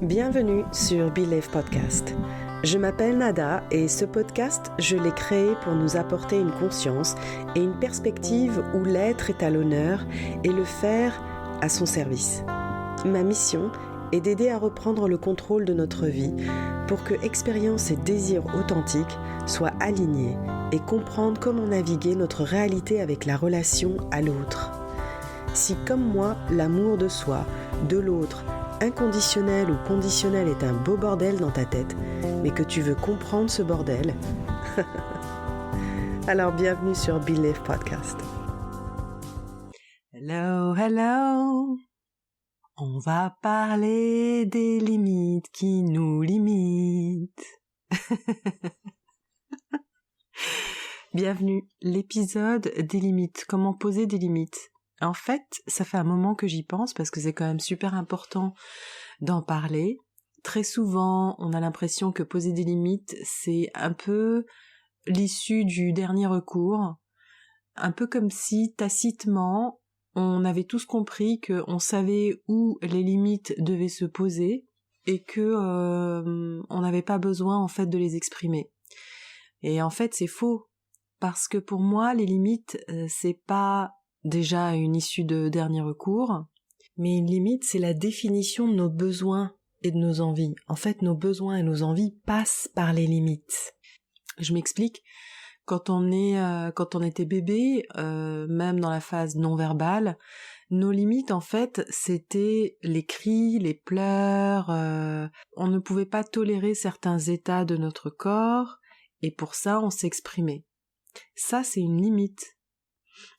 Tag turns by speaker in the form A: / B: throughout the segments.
A: Bienvenue sur Believe Podcast. Je m'appelle Nada et ce podcast, je l'ai créé pour nous apporter une conscience et une perspective où l'être est à l'honneur et le faire à son service. Ma mission est d'aider à reprendre le contrôle de notre vie pour que expérience et désir authentiques soient alignés et comprendre comment naviguer notre réalité avec la relation à l'autre. Si comme moi, l'amour de soi, de l'autre, inconditionnel ou conditionnel est un beau bordel dans ta tête, mais que tu veux comprendre ce bordel, alors bienvenue sur Believe Podcast. Hello, hello. On va parler des limites qui nous limitent. Bienvenue, l'épisode des limites. Comment poser des limites. En fait, ça fait un moment que j'y pense parce que c'est quand même super important d'en parler. Très souvent, on a l'impression que poser des limites, c'est un peu l'issue du dernier recours. Un peu comme si, tacitement, on avait tous compris qu'on savait où les limites devaient se poser et que on n'avait pas besoin en fait de les exprimer. Et en fait, c'est faux. Parce que pour moi, les limites, c'est pas déjà une issue de dernier recours, mais une limite, c'est la définition de nos besoins et de nos envies. En fait, nos besoins et nos envies passent par les limites. Je m'explique. Quand on était bébé, même dans la phase non verbale, nos limites, en fait, c'était les cris, les pleurs. On ne pouvait pas tolérer certains états de notre corps, et pour ça, on s'exprimait. Ça, c'est une limite.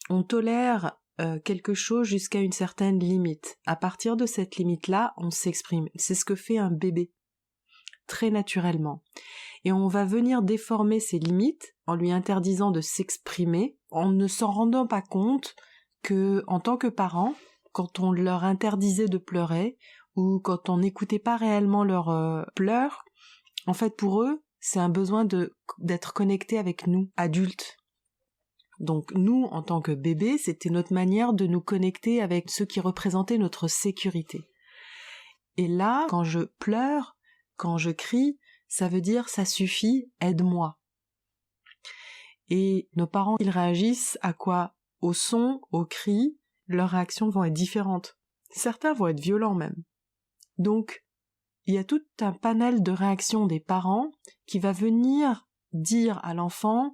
A: On tolère quelque chose jusqu'à une certaine limite. À partir de cette limite-là, on s'exprime. C'est ce que fait un bébé, très naturellement. Et on va venir déformer ces limites en lui interdisant de s'exprimer, en ne s'en rendant pas compte que, en tant que parent, quand on leur interdisait de pleurer ou quand on n'écoutait pas réellement leurs pleurs, en fait pour eux, c'est un besoin d'être connecté avec nous, adultes. Donc nous, en tant que bébés, c'était notre manière de nous connecter avec ce qui représentait notre sécurité. Et là, quand je pleure, quand je crie, ça veut dire « ça suffit, aide-moi ». Et nos parents, ils réagissent à quoi? Au son, au cri, leurs réactions vont être différentes. Certains vont être violents même. Donc, il y a tout un panel de réactions des parents qui va venir dire à l'enfant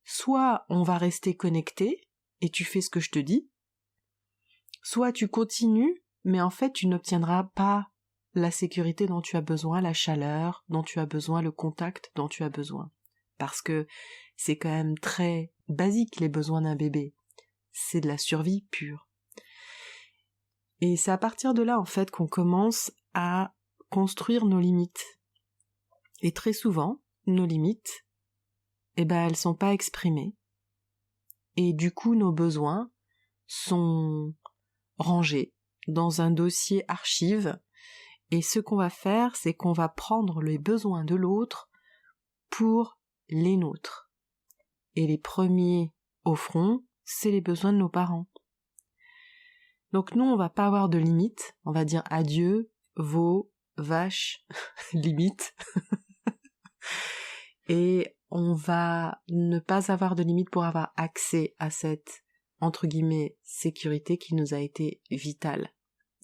A: soit on va rester connecté et tu fais ce que je te dis, soit tu continues, mais en fait tu n'obtiendras pas la sécurité dont tu as besoin, la chaleur dont tu as besoin, le contact dont tu as besoin. Parce que c'est quand même très basique les besoins d'un bébé. C'est de la survie pure. Et c'est à partir de là en fait qu'on commence à construire nos limites. Et très souvent, nos limites, elles sont pas exprimées. Et du coup, nos besoins sont rangés dans un dossier archive. Et ce qu'on va faire, c'est qu'on va prendre les besoins de l'autre pour les nôtres. Et les premiers au front, c'est les besoins de nos parents. Donc nous, on va pas avoir de limites. On va dire adieu, veau, vache, limite. Et on va ne pas avoir de limite pour avoir accès à cette, entre guillemets, sécurité qui nous a été vitale.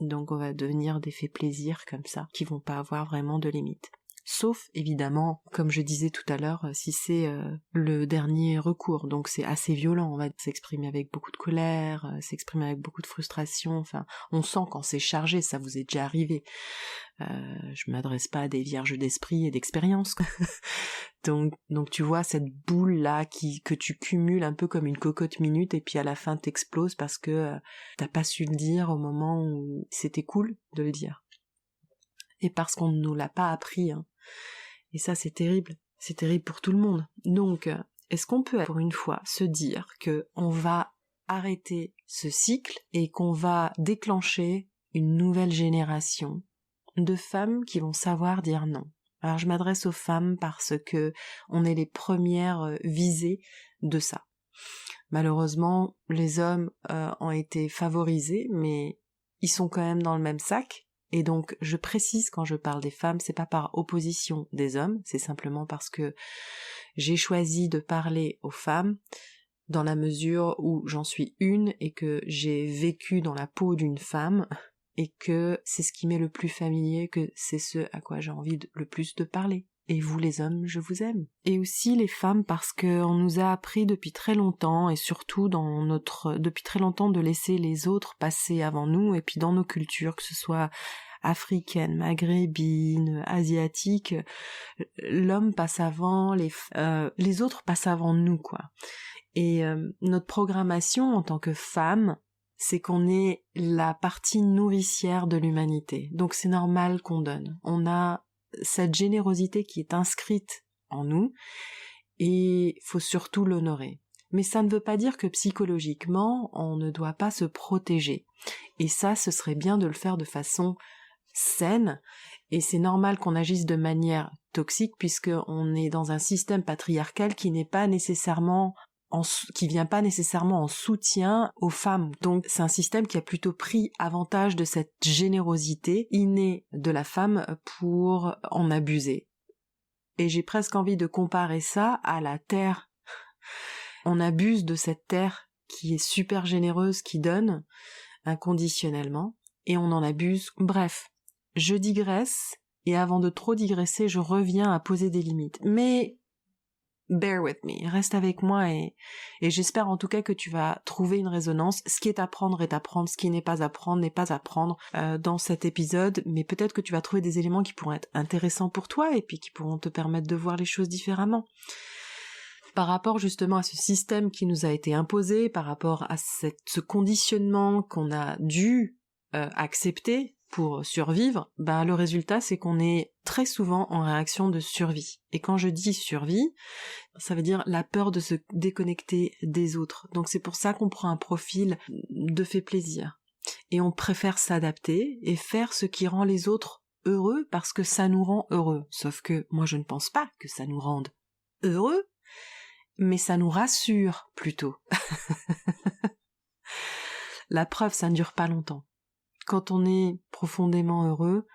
A: Donc on va devenir des faits plaisir comme ça, qui vont pas avoir vraiment de limite. Sauf, évidemment, comme je disais tout à l'heure, si c'est le dernier recours. Donc c'est assez violent, on va s'exprimer avec beaucoup de colère, s'exprimer avec beaucoup de frustration. Enfin, on sent quand c'est chargé, ça vous est déjà arrivé. Je m'adresse pas à des vierges d'esprit et d'expérience. Donc tu vois cette boule là que tu cumules un peu comme une cocotte minute et puis à la fin t'exploses parce que t'as pas su le dire au moment où c'était cool de le dire. Et parce qu'on ne nous l'a pas appris. Hein. Et ça c'est terrible pour tout le monde. Donc est-ce qu'on peut pour une fois se dire que on va arrêter ce cycle et qu'on va déclencher une nouvelle génération de femmes qui vont savoir dire non? Alors je m'adresse aux femmes parce que on est les premières visées de ça. Malheureusement, les hommes ont été favorisés, mais ils sont quand même dans le même sac Et donc, je précise quand je parle des femmes, c'est pas par opposition des hommes, c'est simplement parce que j'ai choisi de parler aux femmes dans la mesure où j'en suis une et que j'ai vécu dans la peau d'une femme et que c'est ce qui m'est le plus familier, que c'est ce à quoi j'ai envie le plus de parler. Et vous les hommes, je vous aime. Et aussi les femmes parce qu'on nous a appris depuis très longtemps et surtout depuis très longtemps de laisser les autres passer avant nous et puis dans nos cultures, que ce soit africaine, maghrébine, asiatique, l'homme passe avant, les autres passent avant nous, quoi. Et notre programmation en tant que femme, c'est qu'on est la partie nourricière de l'humanité. Donc c'est normal qu'on donne. On a cette générosité qui est inscrite en nous et faut surtout l'honorer. Mais ça ne veut pas dire que psychologiquement, on ne doit pas se protéger. Et ça, ce serait bien de le faire de façon saine. Et c'est normal qu'on agisse de manière toxique puisqu'on est dans un système patriarcal qui n'est pas nécessairement qui vient pas nécessairement en soutien aux femmes. Donc c'est un système qui a plutôt pris avantage de cette générosité innée de la femme pour en abuser. Et j'ai presque envie de comparer ça à la terre. On abuse de cette terre qui est super généreuse, qui donne inconditionnellement, et on en abuse. Bref, je digresse, et avant de trop digresser, je reviens à poser des limites. Mais bear with me, reste avec moi et j'espère en tout cas que tu vas trouver une résonance. Ce qui est à prendre est à prendre, ce qui n'est pas à prendre n'est pas à prendre dans cet épisode, mais peut-être que tu vas trouver des éléments qui pourront être intéressants pour toi et puis qui pourront te permettre de voir les choses différemment. Par rapport justement à ce système qui nous a été imposé, par rapport à ce conditionnement qu'on a dû accepter pour survivre, le résultat c'est qu'on est très souvent en réaction de survie. Et quand je dis survie, ça veut dire la peur de se déconnecter des autres. Donc c'est pour ça qu'on prend un profil de fait plaisir. Et on préfère s'adapter et faire ce qui rend les autres heureux parce que ça nous rend heureux. Sauf que moi je ne pense pas que ça nous rende heureux, mais ça nous rassure plutôt. La preuve, ça ne dure pas longtemps. Quand on est profondément heureux,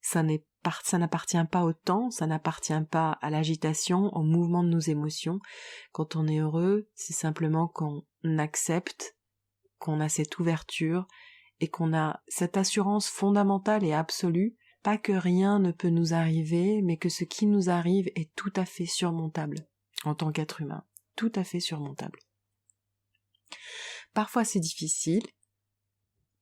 A: ça n'appartient pas au temps, ça n'appartient pas à l'agitation, au mouvement de nos émotions. Quand on est heureux, c'est simplement qu'on accepte, qu'on a cette ouverture et qu'on a cette assurance fondamentale et absolue, pas que rien ne peut nous arriver, mais que ce qui nous arrive est tout à fait surmontable en tant qu'être humain, tout à fait surmontable. Parfois c'est difficile,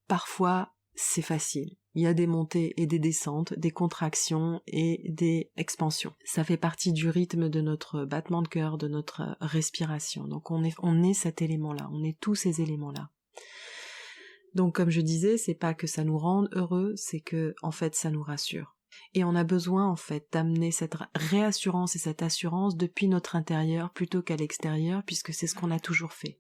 A: parfois c'est facile. Il y a des montées et des descentes, des contractions et des expansions. Ça fait partie du rythme de notre battement de cœur, de notre respiration. Donc on est cet élément-là, on est tous ces éléments-là. Donc comme je disais, c'est pas que ça nous rende heureux, c'est que en fait ça nous rassure. Et on a besoin en fait d'amener cette réassurance et cette assurance depuis notre intérieur plutôt qu'à l'extérieur, puisque c'est ce qu'on a toujours fait.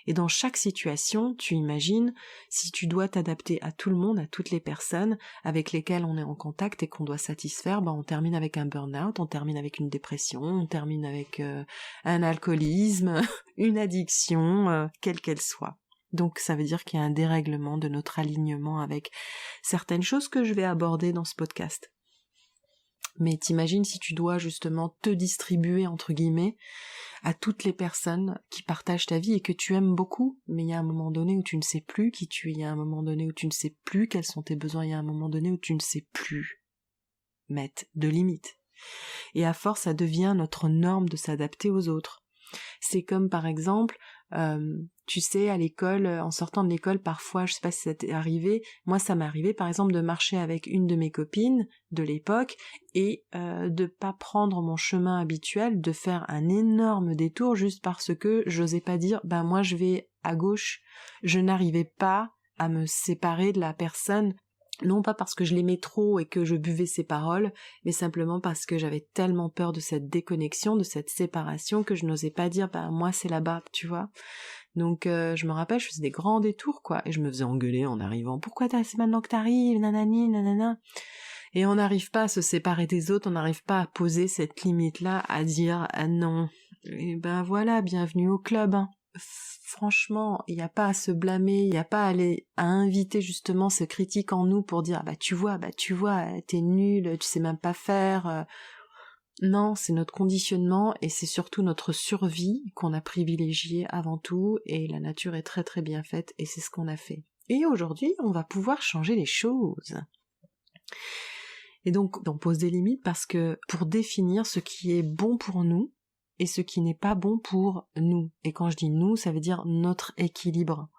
A: Et dans chaque situation, tu imagines, si tu dois t'adapter à tout le monde, à toutes les personnes avec lesquelles on est en contact et qu'on doit satisfaire, on termine avec un burn-out, on termine avec une dépression, on termine avec un alcoolisme, une addiction, quelle qu'elle soit. Donc ça veut dire qu'il y a un dérèglement de notre alignement avec certaines choses que je vais aborder dans ce podcast. Mais t'imagines si tu dois justement te distribuer, entre guillemets, à toutes les personnes qui partagent ta vie et que tu aimes beaucoup, mais il y a un moment donné où tu ne sais plus qui tu es, il y a un moment donné où tu ne sais plus quels sont tes besoins, il y a un moment donné où tu ne sais plus mettre de limites. Et à force, ça devient notre norme de s'adapter aux autres. C'est comme par exemple, tu sais, à l'école, en sortant de l'école, parfois, je sais pas si ça t'est arrivé, moi ça m'est arrivé par exemple de marcher avec une de mes copines de l'époque et de pas prendre mon chemin habituel, de faire un énorme détour juste parce que j'osais pas dire, moi je vais à gauche. Je n'arrivais pas à me séparer de la personne, non pas parce que je l'aimais trop et que je buvais ses paroles, mais simplement parce que j'avais tellement peur de cette déconnexion, de cette séparation, que je n'osais pas dire, moi c'est là-bas, tu vois. Donc je me rappelle, je faisais des grands détours, quoi, et je me faisais engueuler en arrivant. Pourquoi c'est maintenant que t'arrives, nanani, nanana. Et on n'arrive pas à se séparer des autres, on n'arrive pas à poser cette limite-là, à dire, ah non, et voilà, bienvenue au club, hein. franchement, il n'y a pas à se blâmer, il n'y a pas à inviter justement ce critique en nous pour dire tu vois, t'es nul, tu sais même pas faire. Non, c'est notre conditionnement et c'est surtout notre survie qu'on a privilégié avant tout, et la nature est très très bien faite et c'est ce qu'on a fait. Et aujourd'hui, on va pouvoir changer les choses. Et donc, on pose des limites parce que pour définir ce qui est bon pour nous et ce qui n'est pas bon pour nous. Et quand je dis nous, ça veut dire notre équilibre.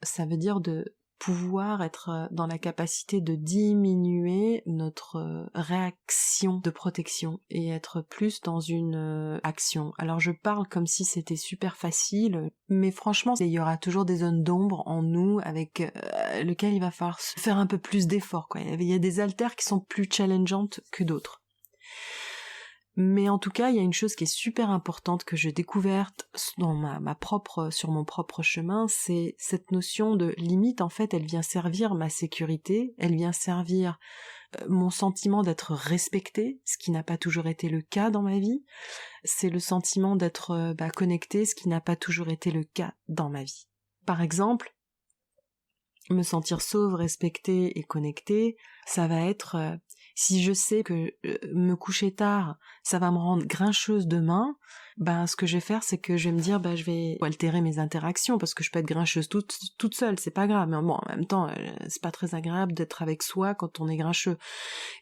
A: Ça veut dire de pouvoir être dans la capacité de diminuer notre réaction de protection et être plus dans une action. Alors je parle comme si c'était super facile, mais franchement, il y aura toujours des zones d'ombre en nous avec lesquelles il va falloir faire un peu plus d'efforts, quoi. Il y a des haltères qui sont plus challengeantes que d'autres. Mais en tout cas, il y a une chose qui est super importante que j'ai découverte dans sur mon propre chemin, c'est cette notion de limite. En fait, elle vient servir ma sécurité, elle vient servir mon sentiment d'être respectée, ce qui n'a pas toujours été le cas dans ma vie. C'est le sentiment d'être connectée, ce qui n'a pas toujours été le cas dans ma vie. Par exemple, me sentir sauve, respectée et connectée, ça va être... si je sais que me coucher tard, ça va me rendre grincheuse demain, ce que je vais faire, c'est que je vais me dire, je vais altérer mes interactions, parce que je peux être grincheuse toute seule, c'est pas grave, mais bon, en même temps, c'est pas très agréable d'être avec soi quand on est grincheux.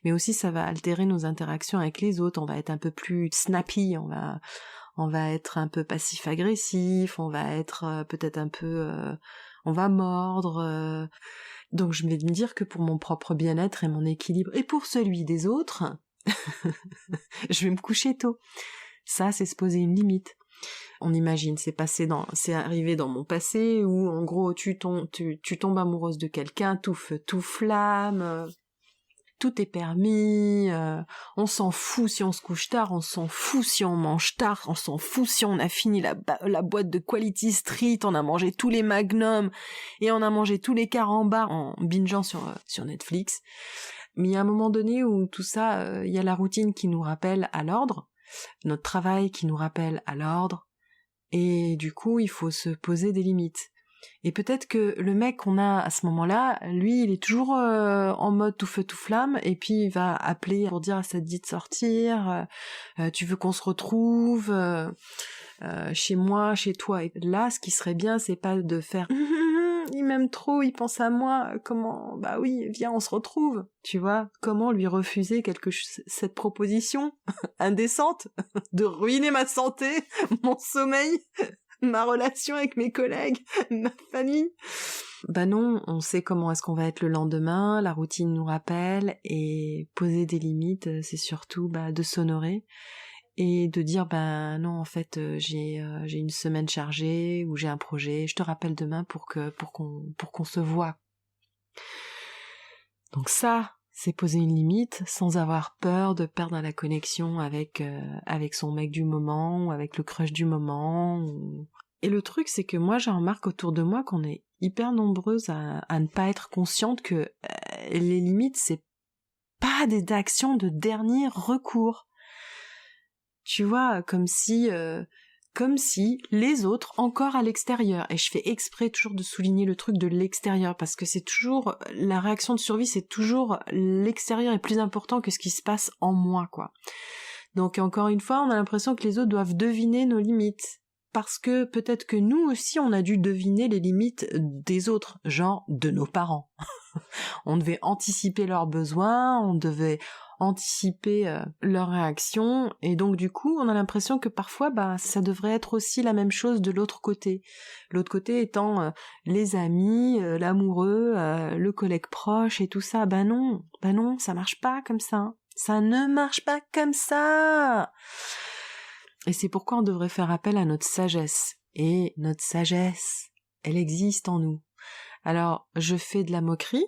A: Mais aussi, ça va altérer nos interactions avec les autres, on va être un peu plus snappy, on va être un peu passif-agressif, on va être peut-être un peu... on va mordre... Donc je vais me dire que pour mon propre bien-être et mon équilibre, et pour celui des autres, je vais me coucher tôt. Ça, c'est se poser une limite. On imagine, c'est arrivé dans mon passé où en gros tu tombes amoureuse de quelqu'un, tout feu, tout flamme, tout est permis, on s'en fout si on se couche tard, on s'en fout si on mange tard, on s'en fout si on a fini la boîte de Quality Street, on a mangé tous les Magnum et on a mangé tous les carambars en bingeant sur Netflix. Mais il y a un moment donné où tout ça, il y a la routine qui nous rappelle à l'ordre, notre travail qui nous rappelle à l'ordre, et du coup il faut se poser des limites. Et peut-être que le mec qu'on a à ce moment-là, lui, il est toujours en mode tout feu tout flamme, et puis il va appeler pour dire ça te dit de sortir, tu veux qu'on se retrouve chez moi, chez toi. Et là, ce qui serait bien, c'est pas de faire il m'aime trop, il pense à moi, comment, oui, viens, on se retrouve, tu vois, comment lui refuser cette proposition indécente de ruiner ma santé, mon sommeil, ma relation avec mes collègues, ma famille. Non, on sait comment est-ce qu'on va être le lendemain, la routine nous rappelle, et poser des limites, c'est surtout de s'honorer et de dire non, en fait j'ai une semaine chargée ou j'ai un projet, je te rappelle demain pour qu'on se voit. Donc ça, c'est poser une limite sans avoir peur de perdre la connexion avec son mec du moment ou avec le crush du moment. Et le truc, c'est que moi, j'en remarque autour de moi qu'on est hyper nombreuses à ne pas être conscientes que les limites, c'est pas des actions de dernier recours. Tu vois, comme si les autres, encore à l'extérieur, et je fais exprès toujours de souligner le truc de l'extérieur, parce que c'est toujours, la réaction de survie, c'est toujours l'extérieur est plus important que ce qui se passe en moi, quoi. Donc encore une fois, on a l'impression que les autres doivent deviner nos limites, parce que peut-être que nous aussi, on a dû deviner les limites des autres, genre de nos parents. On devait anticiper leurs besoins, on devait anticiper leurs réactions, et donc du coup on a l'impression que parfois ça devrait être aussi la même chose de l'autre côté étant les amis, l'amoureux, le collègue proche et tout ça. Non, ça marche pas comme ça ne marche pas comme ça. Et c'est pourquoi on devrait faire appel à notre sagesse, et notre sagesse, elle existe en nous. Alors je fais de la moquerie,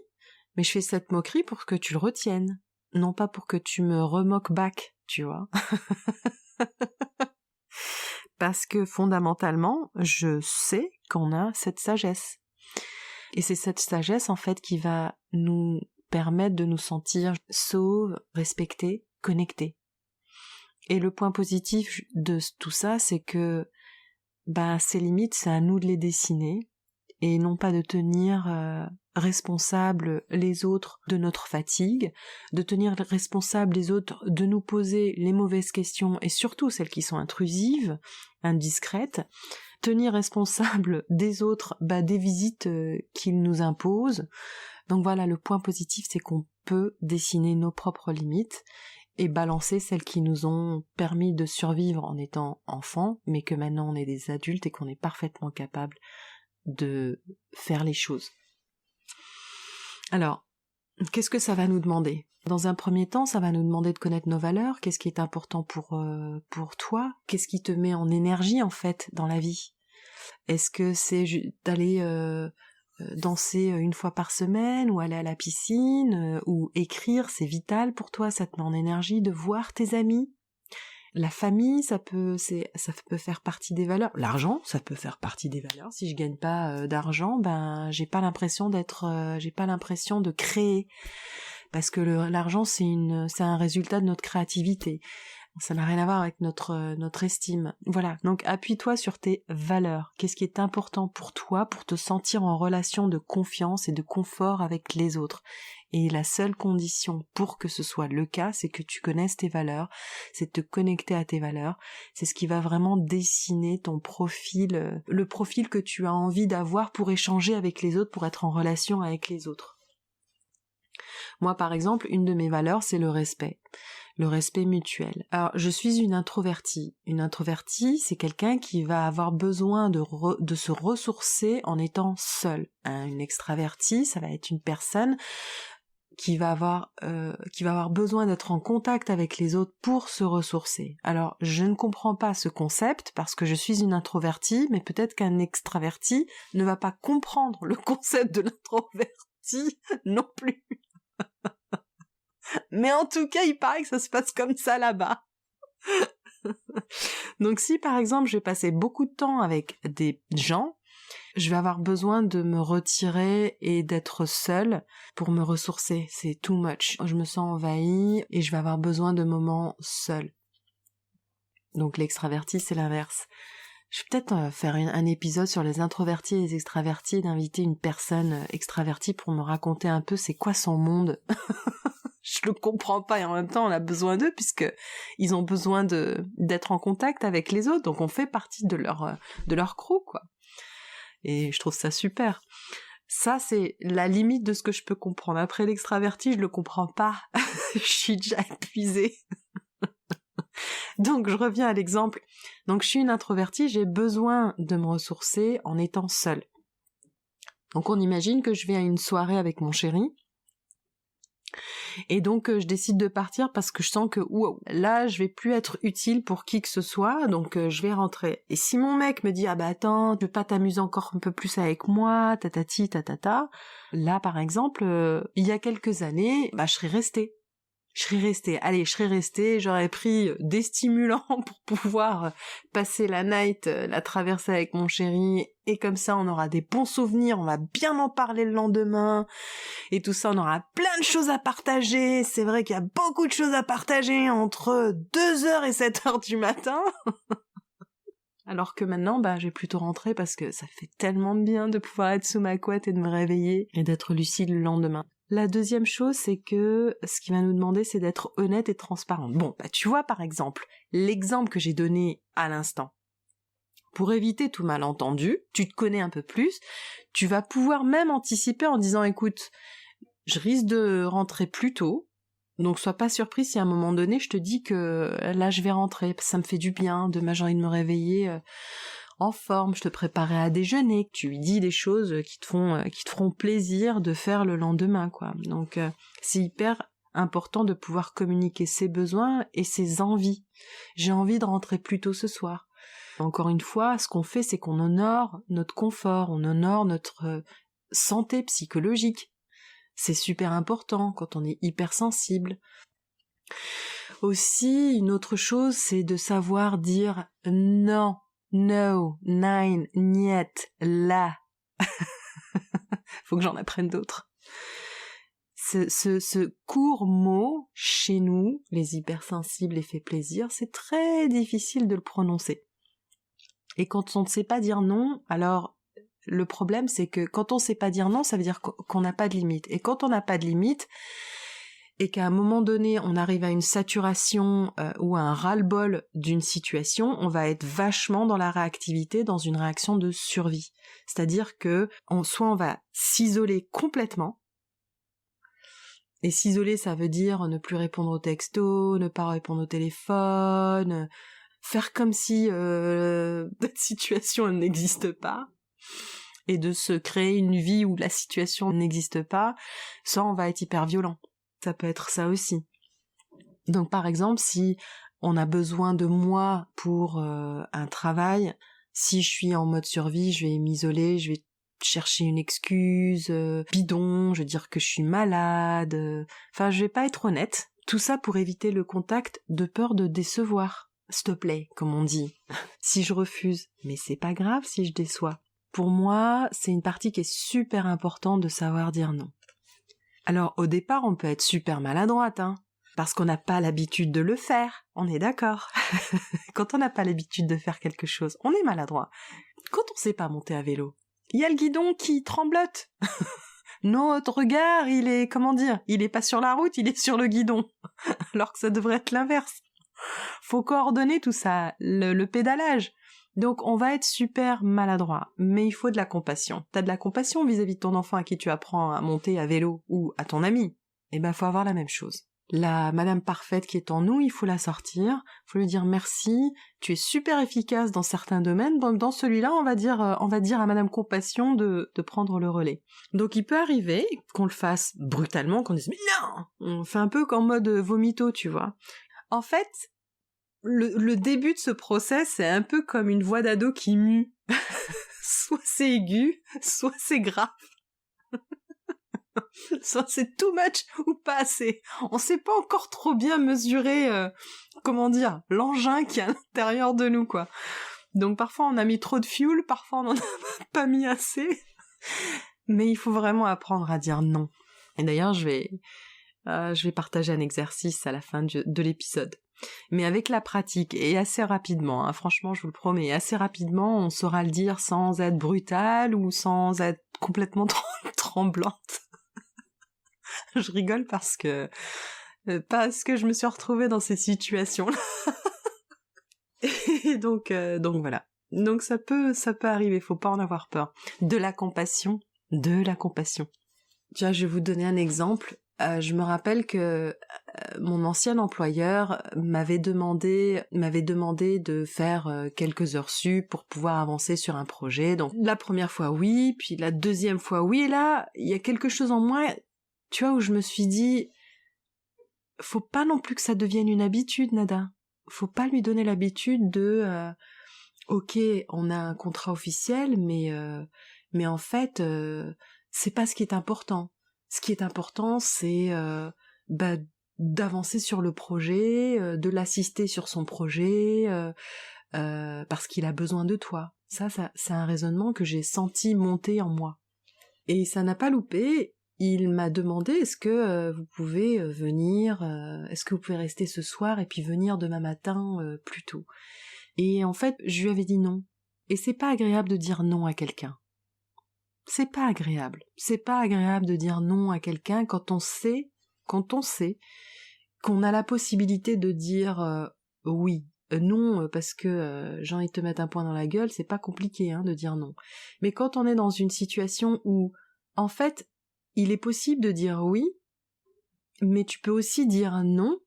A: mais je fais cette moquerie pour que tu le retiennes, non pas pour que tu me remoques back, tu vois. Parce que fondamentalement, je sais qu'on a cette sagesse. Et c'est cette sagesse, en fait, qui va nous permettre de nous sentir sauves, respectés, connectés. Et le point positif de tout ça, c'est que ces limites, c'est à nous de les dessiner et non pas de tenir responsables les autres de notre fatigue, de tenir responsables les autres de nous poser les mauvaises questions et surtout celles qui sont intrusives, indiscrètes, tenir responsable des autres des visites qu'ils nous imposent. Donc voilà, le point positif, c'est qu'on peut dessiner nos propres limites et balancer celles qui nous ont permis de survivre en étant enfants, mais que maintenant on est des adultes et qu'on est parfaitement capable de faire les choses. Alors, qu'est-ce que ça va nous demander ? Dans un premier temps, ça va nous demander de connaître nos valeurs, qu'est-ce qui est important pour toi, qu'est-ce qui te met en énergie en fait dans la vie. Est-ce que c'est d'aller danser une fois par semaine, ou aller à la piscine, ou écrire, c'est vital pour toi, ça te met en énergie, de voir tes amis. La famille, ça peut faire partie des valeurs. L'argent, ça peut faire partie des valeurs. Si je gagne pas d'argent, j'ai pas l'impression de créer, parce que l'argent c'est un résultat de notre créativité. Ça n'a rien à voir avec notre estime. Voilà. Donc appuie-toi sur tes valeurs. Qu'est-ce qui est important pour toi pour te sentir en relation de confiance et de confort avec les autres. Et la seule condition pour que ce soit le cas, c'est que tu connaisses tes valeurs, c'est de te connecter à tes valeurs. C'est ce qui va vraiment dessiner ton profil, le profil que tu as envie d'avoir pour échanger avec les autres, pour être en relation avec les autres. Moi, par exemple, une de mes valeurs, c'est le respect mutuel. Alors, je suis une introvertie. Une introvertie, c'est quelqu'un qui va avoir besoin de se ressourcer en étant seule. Une extravertie, ça va être une personne qui va avoir besoin d'être en contact avec les autres pour se ressourcer. Alors, je ne comprends pas ce concept parce que je suis une introvertie, mais peut-être qu'un extraverti ne va pas comprendre le concept de l'introverti non plus. Mais en tout cas, il paraît que ça se passe comme ça là-bas. Donc si par exemple je vais passer beaucoup de temps avec des gens, je vais avoir besoin de me retirer et d'être seule pour me ressourcer. C'est too much. Je me sens envahie et je vais avoir besoin de moments seuls. Donc l'extraverti, c'est l'inverse. Je vais peut-être faire un épisode sur les introvertis et les extravertis et d'inviter une personne extravertie pour me raconter un peu c'est quoi son monde. Je le comprends pas et en même temps on a besoin d'eux puisque ils ont besoin d'être en contact avec les autres, donc on fait partie de leur crew quoi. Et je trouve ça super. Ça c'est la limite de ce que je peux comprendre. Après l'extraverti, je le comprends pas. Je suis déjà épuisée. Donc je reviens à l'exemple. Donc je suis une introvertie, j'ai besoin de me ressourcer en étant seule. Donc on imagine que je vais à une soirée avec mon chéri. Et donc je décide de partir parce que je sens que là je vais plus être utile pour qui que ce soit, donc je vais rentrer. Et si mon mec me dit attends, tu veux pas t'amuser encore un peu plus avec moi, tatati tatata, là par exemple il y a quelques années je serais restée. J'aurais pris des stimulants pour pouvoir passer la night, la traverser avec mon chéri, et comme ça on aura des bons souvenirs, on va bien en parler le lendemain, et tout ça on aura plein de choses à partager. C'est vrai qu'il y a beaucoup de choses à partager entre 2h et 7h du matin. Alors que maintenant, je vais plutôt rentrer parce que ça fait tellement de bien de pouvoir être sous ma couette et de me réveiller et d'être lucide le lendemain. La deuxième chose, c'est que ce qui va nous demander, c'est d'être honnête et transparente. Bon, tu vois par exemple, l'exemple que j'ai donné à l'instant. Pour éviter tout malentendu, tu te connais un peu plus, tu vas pouvoir même anticiper en disant, écoute, je risque de rentrer plus tôt, donc sois pas surpris si à un moment donné je te dis que là je vais rentrer, ça me fait du bien, demain j'ai envie de me réveiller en forme, je te préparais à déjeuner, tu lui dis des choses qui te feront plaisir de faire le lendemain, quoi. Donc c'est hyper important de pouvoir communiquer ses besoins et ses envies. J'ai envie de rentrer plus tôt ce soir. Encore une fois, ce qu'on fait, c'est qu'on honore notre confort, on honore notre santé psychologique. C'est super important quand on est hypersensible. Aussi, une autre chose, c'est de savoir dire non, no, nein, niet, la. Faut que j'en apprenne d'autres. Ce court mot, chez nous, les hypersensibles et fait plaisir, c'est très difficile de le prononcer. Et quand on ne sait pas dire non, alors le problème c'est que quand on ne sait pas dire non, ça veut dire qu'on n'a pas de limite. Et quand on n'a pas de limite, et qu'à un moment donné, on arrive à une saturation ou à un ras-le-bol d'une situation, on va être vachement dans la réactivité, dans une réaction de survie. C'est-à-dire que soit on va s'isoler complètement, et s'isoler, ça veut dire ne plus répondre aux textos, ne pas répondre au téléphone, faire comme si cette situation elle n'existe pas, et de se créer une vie où la situation n'existe pas, soit on va être hyper violent. Ça peut être ça aussi. Donc par exemple, si on a besoin de moi pour un travail, si je suis en mode survie, je vais m'isoler, je vais chercher une excuse bidon, je vais dire que je suis malade, enfin je vais pas être honnête. Tout ça pour éviter le contact de peur de décevoir. S'il te plaît, comme on dit. Si je refuse, mais c'est pas grave si je déçois. Pour moi, c'est une partie qui est super importante de savoir dire non. Alors au départ, on peut être super maladroite, parce qu'on n'a pas l'habitude de le faire, on est d'accord. Quand on n'a pas l'habitude de faire quelque chose, on est maladroit. Quand on sait pas monter à vélo, il y a le guidon qui tremblote. Notre regard, il est pas sur la route, il est sur le guidon. Alors que ça devrait être l'inverse. Faut coordonner tout ça, le pédalage. Donc on va être super maladroit, mais il faut de la compassion. T'as de la compassion vis-à-vis de ton enfant à qui tu apprends à monter à vélo, ou à ton ami. Eh ben faut avoir la même chose. La madame parfaite qui est en nous, il faut la sortir, faut lui dire merci, tu es super efficace dans certains domaines, donc dans celui-là on va dire à madame compassion de prendre le relais. Donc il peut arriver qu'on le fasse brutalement, qu'on dise mais non, on fait un peu qu'en mode vomito, tu vois. En fait, le début de ce process, c'est un peu comme une voix d'ado qui mue. Soit c'est aigu, soit c'est grave. Soit c'est too much ou pas assez. On sait pas encore trop bien mesurer, l'engin qui est à l'intérieur de nous, quoi. Donc parfois on a mis trop de fuel, parfois on en a pas mis assez. Mais il faut vraiment apprendre à dire non. Et d'ailleurs, je vais partager un exercice à la fin de l'épisode. Mais avec la pratique, et assez rapidement, franchement je vous le promets, assez rapidement on saura le dire sans être brutal ou sans être complètement tremblante. Je rigole parce que je me suis retrouvée dans ces situations-là. Et donc voilà. Donc ça peut arriver, faut pas en avoir peur. De la compassion. Tiens, je vais vous donner un exemple. Je me rappelle que mon ancien employeur m'avait demandé de faire quelques heures sup pour pouvoir avancer sur un projet. Donc la première fois oui, puis la deuxième fois oui, et là, il y a quelque chose en moi, tu vois, où je me suis dit, faut pas non plus que ça devienne une habitude, Nada. Faut pas lui donner l'habitude de ok, on a un contrat officiel, mais en fait, c'est pas ce qui est important. Ce qui est important, c'est d'avancer sur le projet, de l'assister sur son projet, parce qu'il a besoin de toi. Ça, c'est un raisonnement que j'ai senti monter en moi. Et ça n'a pas loupé. Il m'a demandé, est-ce que vous pouvez venir, est-ce que vous pouvez rester ce soir et puis venir demain matin plus tôt. Et en fait, je lui avais dit non. Et c'est pas agréable de dire non à quelqu'un. C'est pas agréable. C'est pas agréable de dire non à quelqu'un quand on sait qu'on a la possibilité de dire oui. Non, parce que j'ai envie de te mettre un point dans la gueule, c'est pas compliqué de dire non. Mais quand on est dans une situation où, en fait, il est possible de dire oui, mais tu peux aussi dire non.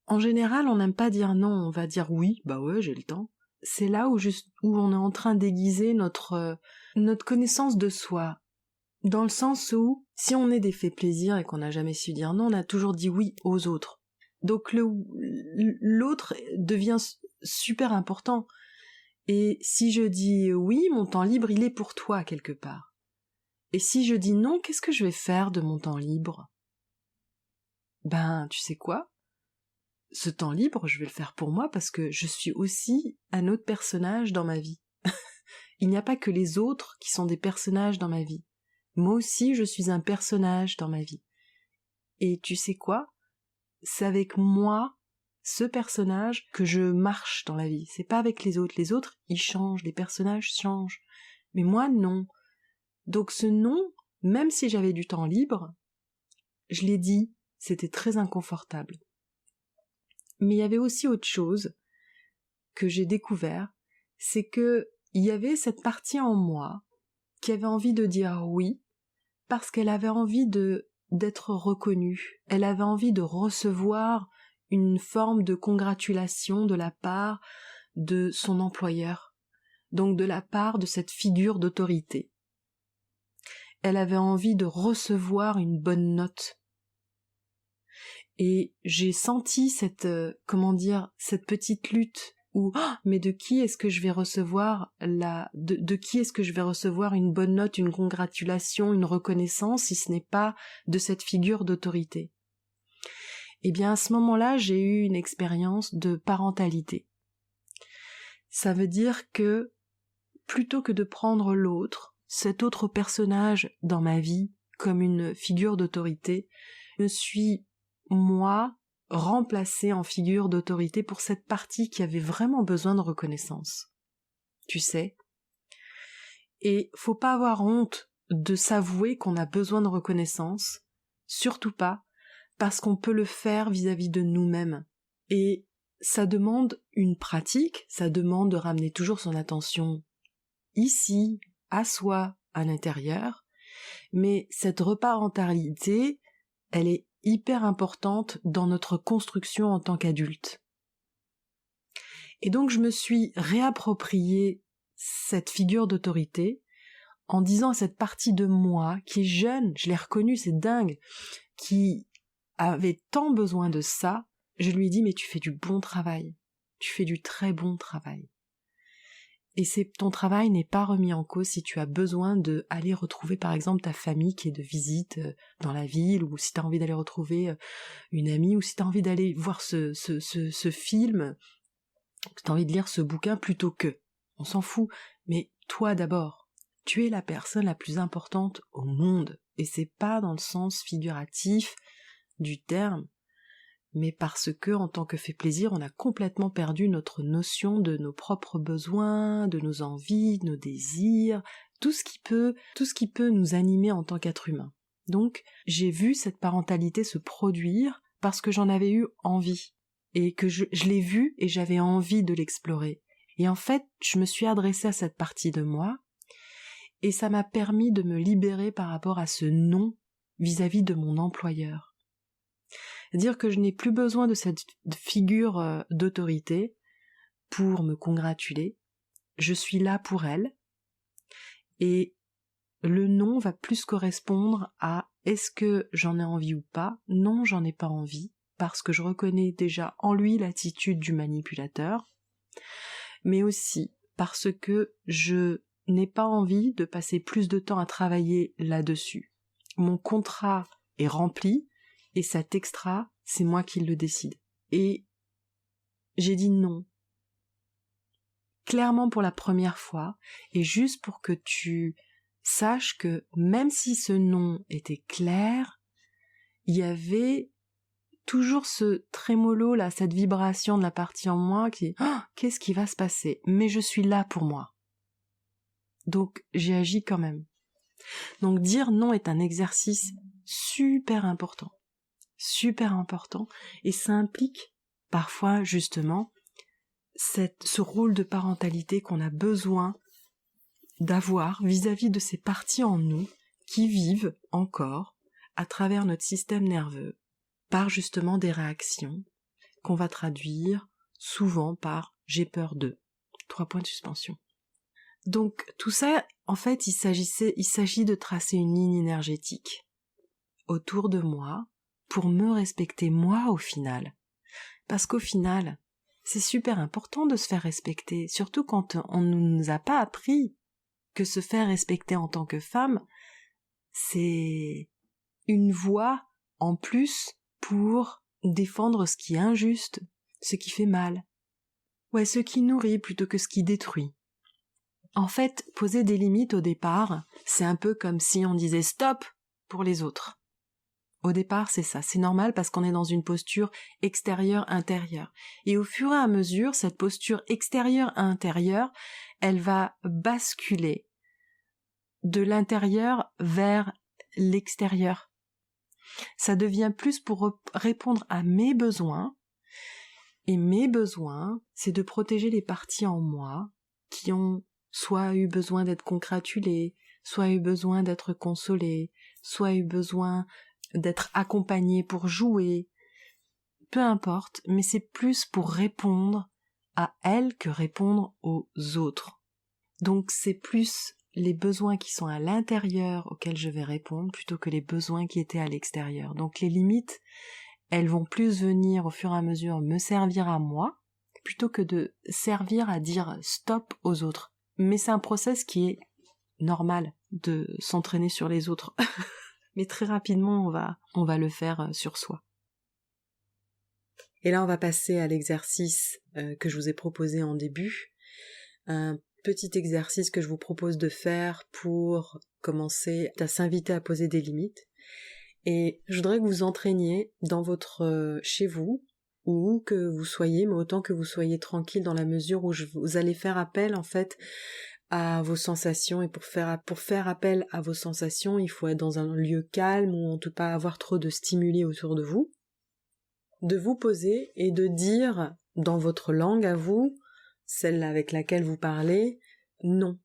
A: En général, on n'aime pas dire non, on va dire oui, bah ouais, j'ai le temps. C'est là où on est en train d'aiguiser notre connaissance de soi. Dans le sens où, si on est des faits plaisir et qu'on n'a jamais su dire non, on a toujours dit oui aux autres. Donc l'autre devient super important. Et si je dis oui, mon temps libre, il est pour toi quelque part. Et si je dis non, qu'est-ce que je vais faire de mon temps libre ? Ben, tu sais quoi ? Ce temps libre, je vais le faire pour moi parce que je suis aussi un autre personnage dans ma vie. Il n'y a pas que les autres qui sont des personnages dans ma vie. Moi aussi, je suis un personnage dans ma vie. Et tu sais quoi ? C'est avec moi ce personnage que je marche dans la vie. C'est pas avec les autres. Les autres, ils changent, les personnages changent. Mais moi, non. Donc ce non, même si j'avais du temps libre, je l'ai dit, c'était très inconfortable. Mais il y avait aussi autre chose que j'ai découvert, c'est que il y avait cette partie en moi qui avait envie de dire oui, parce qu'elle avait envie d'être reconnue. Elle avait envie de recevoir une forme de congratulation de la part de son employeur, donc de la part de cette figure d'autorité. Elle avait envie de recevoir une bonne note. Et j'ai senti cette petite lutte où mais de qui est-ce que je vais recevoir de qui est-ce que je vais recevoir une bonne note, une congratulation, une reconnaissance si ce n'est pas de cette figure d'autorité. Eh bien à ce moment-là, j'ai eu une expérience de parentalité. Ça veut dire que plutôt que de prendre l'autre, cet autre personnage dans ma vie comme une figure d'autorité, je suis moi remplacée en figure d'autorité pour cette partie qui avait vraiment besoin de reconnaissance. Tu sais. Et faut pas avoir honte de s'avouer qu'on a besoin de reconnaissance, surtout pas, parce qu'on peut le faire vis-à-vis de nous-mêmes. Et ça demande une pratique, ça demande de ramener toujours son attention ici, à soi, à l'intérieur, mais cette reparentalité, elle est hyper importante dans notre construction en tant qu'adulte. Et donc je me suis réapproprié cette figure d'autorité en disant à cette partie de moi qui est jeune, je l'ai reconnue, c'est dingue, qui avait tant besoin de ça, je lui ai dit mais tu fais du bon travail, tu fais du très bon travail. Et ton travail n'est pas remis en cause si tu as besoin d'aller retrouver par exemple ta famille qui est de visite dans la ville, ou si tu as envie d'aller retrouver une amie, ou si tu as envie d'aller voir ce film, si tu as envie de lire ce bouquin plutôt que. On s'en fout, mais toi d'abord, tu es la personne la plus importante au monde, et c'est pas dans le sens figuratif du terme, mais parce que, en tant que fait plaisir, on a complètement perdu notre notion de nos propres besoins, de nos envies, de nos désirs, tout ce qui peut nous animer en tant qu'être humain. Donc, j'ai vu cette parentalité se produire parce que j'en avais eu envie, et que je l'ai vu et j'avais envie de l'explorer. Et en fait, je me suis adressée à cette partie de moi, et ça m'a permis de me libérer par rapport à ce non vis-à-vis de mon employeur. C'est-à-dire que je n'ai plus besoin de cette figure d'autorité pour me congratuler. Je suis là pour elle. Et le non va plus correspondre à est-ce que j'en ai envie ou pas? Non, j'en ai pas envie, parce que je reconnais déjà en lui l'attitude du manipulateur, mais aussi parce que je n'ai pas envie de passer plus de temps à travailler là-dessus. Mon contrat est rempli, et cet extra, c'est moi qui le décide. Et j'ai dit non. Clairement pour la première fois, et juste pour que tu saches que même si ce non était clair, il y avait toujours ce trémolo là, cette vibration de la partie en moi qui qu'est-ce qui va se passer? Mais je suis là pour moi. Donc j'ai agi quand même. Donc dire non est un exercice super important, et ça implique parfois justement ce rôle de parentalité qu'on a besoin d'avoir vis-à-vis de ces parties en nous qui vivent encore à travers notre système nerveux par justement des réactions qu'on va traduire souvent par « j'ai peur de ». 3 points de suspension. Donc tout ça, en fait, il s'agit de tracer une ligne énergétique autour de moi pour me respecter moi au final. Parce qu'au final, c'est super important de se faire respecter, surtout quand on ne nous a pas appris que se faire respecter en tant que femme, c'est une voie en plus pour défendre ce qui est injuste, ce qui fait mal. Ouais, ce qui nourrit plutôt que ce qui détruit. En fait, poser des limites au départ, c'est un peu comme si on disait stop pour les autres. Au départ, c'est ça. C'est normal parce qu'on est dans une posture extérieure-intérieure. Et au fur et à mesure, cette posture extérieure-intérieure, elle va basculer de l'intérieur vers l'extérieur. Ça devient plus pour répondre à mes besoins. Et mes besoins, c'est de protéger les parties en moi qui ont soit eu besoin d'être congratulées, soit eu besoin d'être consolées, soit eu besoin d'être accompagnées pour jouer. Peu importe, mais c'est plus pour répondre à elles que répondre aux autres. Donc c'est plus les besoins qui sont à l'intérieur auxquels je vais répondre plutôt que les besoins qui étaient à l'extérieur. Donc les limites, elles vont plus venir au fur et à mesure me servir à moi plutôt que de servir à dire stop aux autres. Mais c'est un process qui est normal de s'entraîner sur les autres. Mais très rapidement, on va le faire sur soi. Et là, on va passer à l'exercice que je vous ai proposé en début. Un petit exercice que je vous propose de faire pour commencer à s'inviter à poser des limites. Et je voudrais que vous entraîniez dans chez vous, ou que vous soyez, mais autant que vous soyez tranquille dans la mesure où vous allez faire appel en fait à vos sensations. Et pour faire appel à vos sensations, il faut être dans un lieu calme ou en tout cas avoir trop de stimuli autour de vous. De vous poser et de dire dans votre langue à vous, celle avec laquelle vous parlez, non.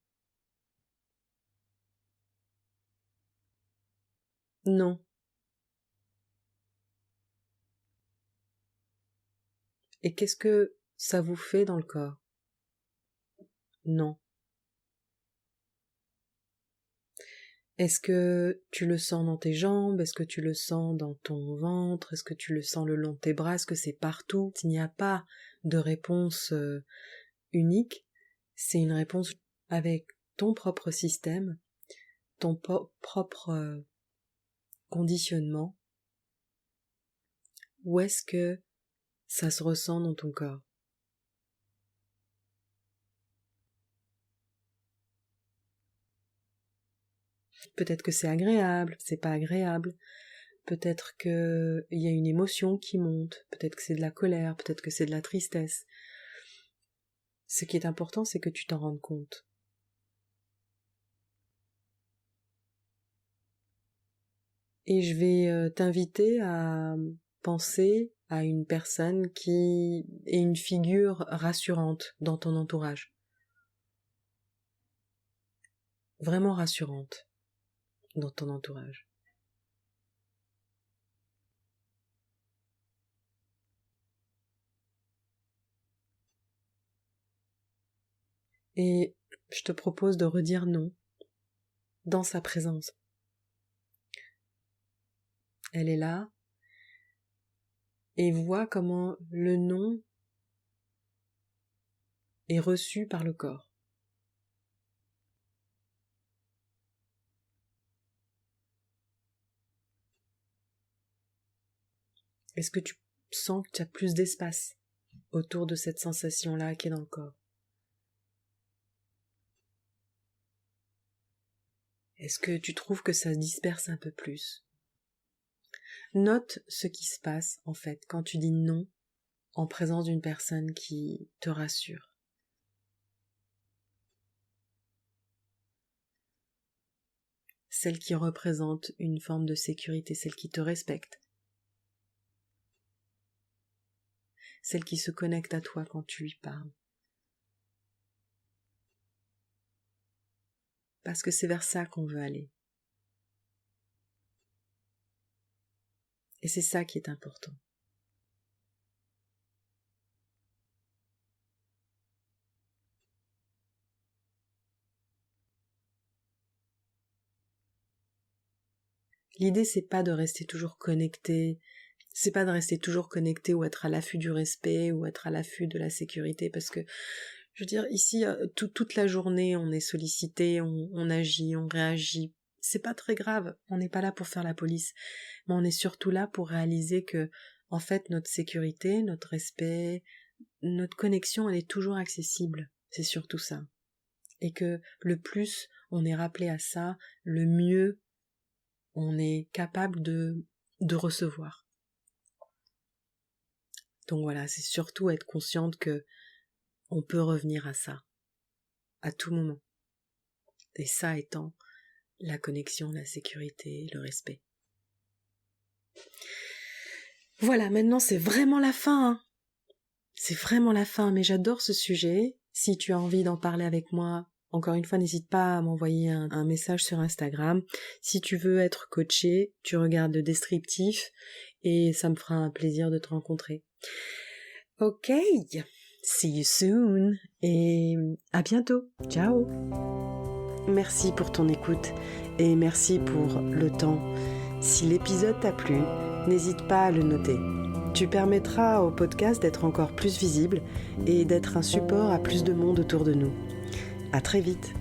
A: Non. Et qu'est-ce que ça vous fait dans le corps? Non. Est-ce que tu le sens dans tes jambes? Est-ce que tu le sens dans ton ventre? Est-ce que tu le sens le long de tes bras? Est-ce que c'est partout? Il n'y a pas de réponse unique. C'est une réponse avec ton propre système, ton propre conditionnement. Où est-ce que ça se ressent dans ton corps? Peut-être que c'est agréable, c'est pas agréable. Peut-être qu'il y a une émotion qui monte. Peut-être que c'est de la colère, peut-être que c'est de la tristesse. Ce qui est important, c'est que tu t'en rendes compte. Et je vais t'inviter à penser à une personne qui est une figure rassurante dans ton entourage. Vraiment rassurante dans ton entourage. Et je te propose de redire non dans sa présence. Elle est là et vois comment le non est reçu par le corps. Est-ce que tu sens que tu as plus d'espace autour de cette sensation-là qui est dans le corps? Est-ce que tu trouves que ça se disperse un peu plus? Note ce qui se passe, en fait, quand tu dis non en présence d'une personne qui te rassure. Celle qui représente une forme de sécurité, celle qui te respecte. Celle qui se connecte à toi quand tu lui parles. Parce que c'est vers ça qu'on veut aller. Et c'est ça qui est important. L'idée, c'est pas de rester toujours connecté, c'est pas de rester toujours connecté ou être à l'affût du respect ou être à l'affût de la sécurité, parce que, je veux dire, ici, toute la journée, on est sollicité, on agit, on réagit. C'est pas très grave, on n'est pas là pour faire la police, mais on est surtout là pour réaliser que, en fait, notre sécurité, notre respect, notre connexion, elle est toujours accessible. C'est surtout ça. Et que le plus on est rappelé à ça, le mieux on est capable de de recevoir. Donc voilà, c'est surtout être consciente que on peut revenir à ça, à tout moment. Et ça étant la connexion, la sécurité, le respect. Voilà, maintenant c'est vraiment la fin, hein. C'est vraiment la fin, mais j'adore ce sujet. Si tu as envie d'en parler avec moi, encore une fois, n'hésite pas à m'envoyer un message sur Instagram. Si tu veux être coaché, tu regardes le descriptif et ça me fera un plaisir de te rencontrer. Ok, see you soon et à bientôt. Ciao. Merci pour ton écoute et merci pour le temps. Si l'épisode t'a plu, n'hésite pas à le noter. Tu permettras au podcast d'être encore plus visible et d'être un support à plus de monde autour de nous. À très vite.